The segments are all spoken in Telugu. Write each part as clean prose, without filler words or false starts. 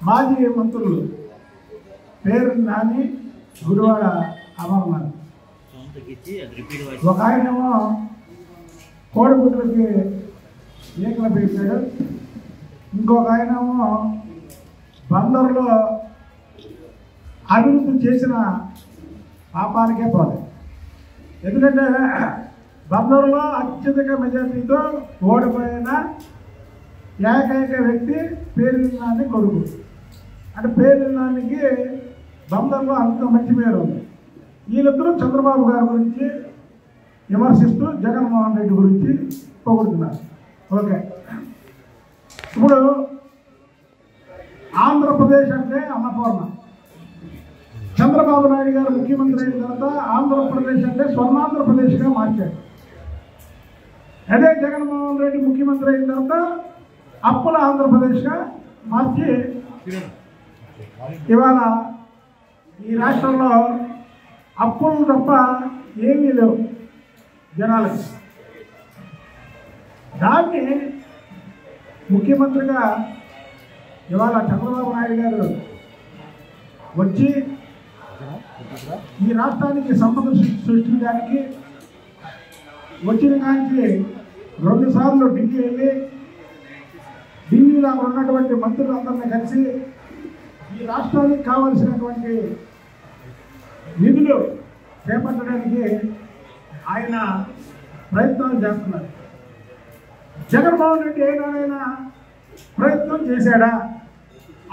మాజీ మంత్రులు పేరు నాని, గుడివాడ అమర్నాథ్. ఒక ఆయనేమో కోడిగుడ్లకి ఈకలు పెట్టాడు, ఇంకొక ఆయనేమో బందర్లో అభివృద్ధి చేసిన పాపానికే పోలేదు. ఎందుకంటే బందర్లో అత్యధిక మెజార్టీతో ఓడిపోయిన ఏకైక వ్యక్తి పేర్ని నాని కొడుకు. అంటే పేర్ని నానికి బందర్లో అంత మంచి పేరు ఉంది. వీళ్ళిద్దరూ చంద్రబాబు గారి గురించి విమర్శిస్తూ జగన్మోహన్ రెడ్డి గురించి పొగుడుతున్నారు. ఓకే, ఇప్పుడు ఆంధ్రప్రదేశ్ అంటే అన్నపూర్ణ. చంద్రబాబు నాయుడు గారు ముఖ్యమంత్రి అయిన తర్వాత ఆంధ్రప్రదేశ్ అంటే స్వర్ణాంధ్రప్రదేశ్గా మార్చాడు. అదే జగన్మోహన్ రెడ్డి ముఖ్యమంత్రి అయిన తర్వాత అప్పుల ఆంధ్రప్రదేశ్గా మార్చి ఇవాళ ఈ రాష్ట్రంలో అప్పులు తప్ప ఏమీ లేవు జనాలకి. దాన్ని ముఖ్యమంత్రిగా ఇవాళ చంద్రబాబు నాయుడు గారు వచ్చి ఈ రాష్ట్రానికి సంపద సృష్టించడానికి వచ్చిన కాంచి 2 సార్లు ఢిల్లీ వెళ్ళి ఢిల్లీలో ఉన్నటువంటి మంత్రులందరినీ కలిసి ఈ రాష్ట్రానికి కావలసినటువంటి నిధులు చేపట్టడానికి ఆయన ప్రయత్నాలు చేస్తున్నారు. జగన్మోహన్ రెడ్డి ఏదైనా ప్రయత్నం చేశాడా?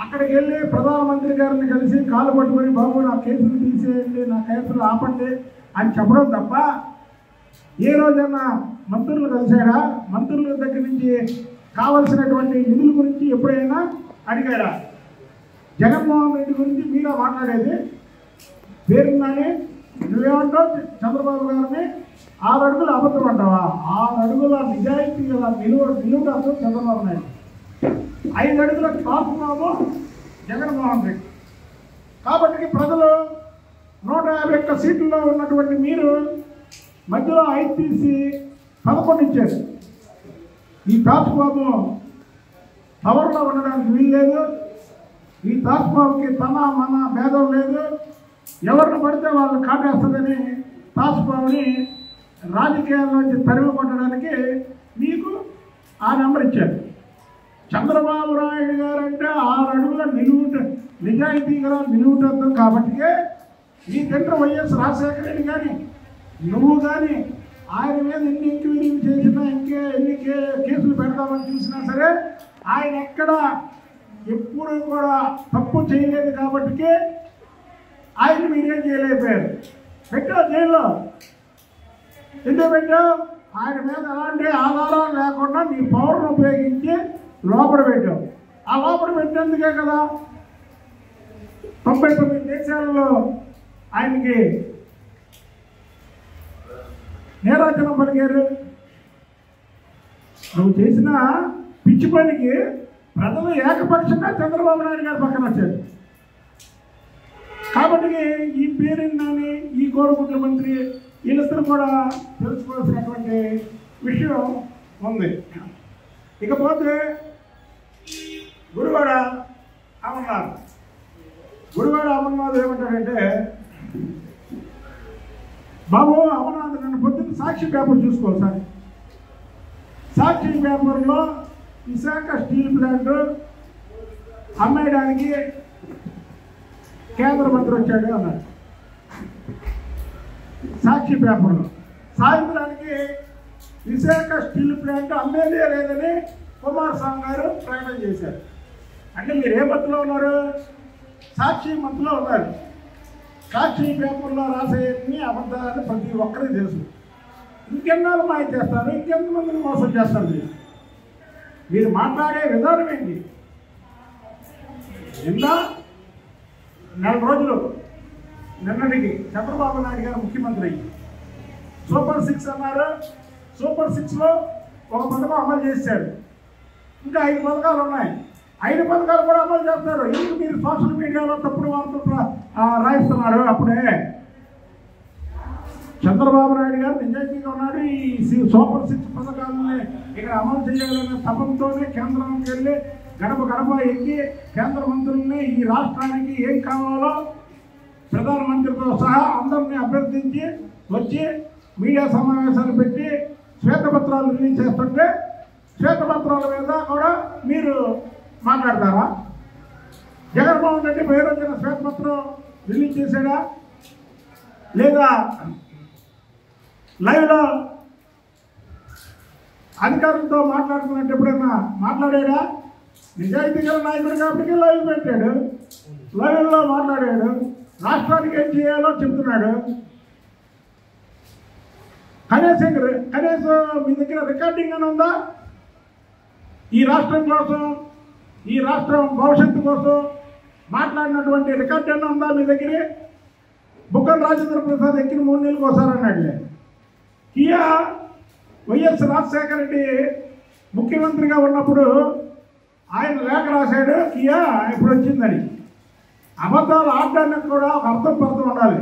అక్కడికి వెళ్ళి ప్రధానమంత్రి గారిని కలిసి కాలు పట్టుకొని బాబు నా కేసులు తీసేయండి, నా కేసులు ఆపండి అని చెప్పడం తప్ప ఏ రోజైనా మంత్రులు కలిశాడా? మంత్రుల దగ్గర నుంచి కావలసినటువంటి నిధుల గురించి ఎప్పుడైనా అడిగాడా? జగన్మోహన్ రెడ్డి గురించి మీరే మాట్లాడేది. పేరున్నానే నువ్వేమంటావు? చంద్రబాబు గారిని 6 అడుగులు అబద్ధం అంటావా? 6 అడుగుల నిజాయితీ గల నిలువుటారు చంద్రబాబు నాయుడు, 5 అడుగుల కాపునామో జగన్మోహన్ రెడ్డి. కాబట్టి ప్రజలు 151 సీట్లలో ఉన్నటువంటి మీరు మధ్యలో 5 తీసి 11 ఇచ్చారు. ఈ తాసుబాబు పవర్లో ఉండడానికి వీల్లేదు. ఈ తాసుబాబుకి తన మన భేదం లేదు. ఎవరిని పడితే వాళ్ళు కాటేస్తుందని తాసుబాబుని రాజకీయాల్లోంచి తరిమి కొట్టడానికి మీకు ఆ నెంబర్ ఇచ్చారు. చంద్రబాబు నాయుడు గారు అంటే 6 అడుగుల నిజాయితీ గల నిలువుటద్దు. కాబట్టి ఈ తండ్రి వైఎస్ రాజశేఖర రెడ్డి కానీ నువ్వు కానీ ఆయన మీద ఎన్ని ఎంక్వైరీలు చేసినా ఎన్ని కేసులు పెడతామని చూసినా సరే ఆయన ఎక్కడ ఎప్పుడు కూడా తప్పు చేయలేదు. కాబట్టి ఆయన మీరేం చేయలేకపోయారు. పెట్టావు జైల్లో. ఎందుకు పెట్టావు? ఆయన మీద ఎలాంటి ఆధారాలు లేకుండా నీ పవర్ను ఉపయోగించి లోపల పెట్టావు. ఆ లోపల పెట్టేందుకే కదా 99 దేశాలలో ఆయనకి నేరాచనం పలికారు. నువ్వు చేసిన పిచ్చి పనికి ప్రజలు ఏకపక్షంగా చంద్రబాబు నాయుడు గారు పక్కన వచ్చారు. కాబట్టి ఈ పేరుని ఈ కోడిగుడ్ల మంత్రి వీళ్ళిద్దరూ కూడా తెలుసుకోవాల్సినటువంటి విషయం ఉంది. ఇకపోతే గుడివాడ అమర్నాథ్ ఏమంటాడంటే, బాబు అమర్నాథ్ నన్ను పొద్దున్న సాక్షి పేపర్ చూసుకోవాలి సార్. సాక్షి పేపర్లో విశాఖ స్టీల్ ప్లాంట్ అమ్మేయడానికి కేంద్ర మంత్రి వచ్చాడు అన్నాడు సాక్షి పేపర్లో. సాయంత్రానికి విశాఖ స్టీల్ ప్లాంట్ అమ్మేదే లేదని కుమారస్వామి గారు ప్రకటన చేశారు. అంటే మీరు ఏ మత్తులో ఉన్నారు? సాక్షి మత్తులో ఉన్నారు. సాక్షి పేపర్లో రాసేయన్ని అబద్ధాలని ప్రతి ఒక్కరికి తెలుసు. ఇంకెన్నాళ్ళు మాయ చేస్తారు, ఇంకెంతమందిని మోసం చేస్తారు. మీరు మాట్లాడే విధానం ఏంటి? నిన్న 4 రోజులు నిన్నటికి చంద్రబాబు నాయుడు గారు ముఖ్యమంత్రి సూపర్ 6 అన్నారు. సూపర్ 6లో ఒక పథకం అమలు చేశారు. ఇంకా 5 పథకాలు ఉన్నాయి. 5 పథకాలు కూడా అమలు చేస్తారు. ఎందుకు మీరు సోషల్ మీడియాలో తప్పుడు వార్తలు రాయిస్తున్నారు? అప్పుడే చంద్రబాబు నాయుడు గారు నిజాయితీగా ఉన్నాడు. ఈ సూపర్ 6 పథకాలని ఇక్కడ అమలు చేయాలనే తపంతోనే కేంద్రానికి వెళ్ళి గడప గడప ఎక్కి కేంద్ర మంత్రుల్ని ఈ రాష్ట్రానికి ఏం కావాలో ప్రధానమంత్రితో సహా అందరినీ అభ్యర్థించి వచ్చి మీడియా సమావేశాలు పెట్టి శ్వేతపత్రాలు రిలీజ్ చేస్తుంటే శ్వేతపత్రాల మీద కూడా మీరు మాట్లాడతారా? జగన్మోహన్ రెడ్డి బహిరంగ శ్వేతపత్రం రిలీజ్ చేశాడా లేదా లైవ్లో అధికారులతో మాట్లాడుతున్నట్టు ఎప్పుడైనా మాట్లాడాడా? నిజాయితీ గల నాయకుడు కాబట్టి లైవ్ పెట్టాడు, లైవ్లో మాట్లాడాడు, రాష్ట్రానికి ఏం చేయాలో చెప్తున్నాడు. కనీసం మీ దగ్గర రికార్డింగ్ అని ఉందా? ఈ రాష్ట్రం కోసం, ఈ రాష్ట్రం భవిష్యత్తు కోసం మాట్లాడినటువంటి రికార్డ్ అన్న ఉందా మీ దగ్గర? బుగ్గన రాజేంద్ర ప్రసాద్ ఎక్కిన 3 నెలలకు ఒకసారి అన్నాడులే. కియా వైఎస్ రాజశేఖర రెడ్డి ముఖ్యమంత్రిగా ఉన్నప్పుడు ఆయన లేఖ రాశాడు, కియా ఇప్పుడు వచ్చిందని. అబద్ధాలు ఆడడానికి కూడా ఒక అర్థం పర్థం ఉండాలి.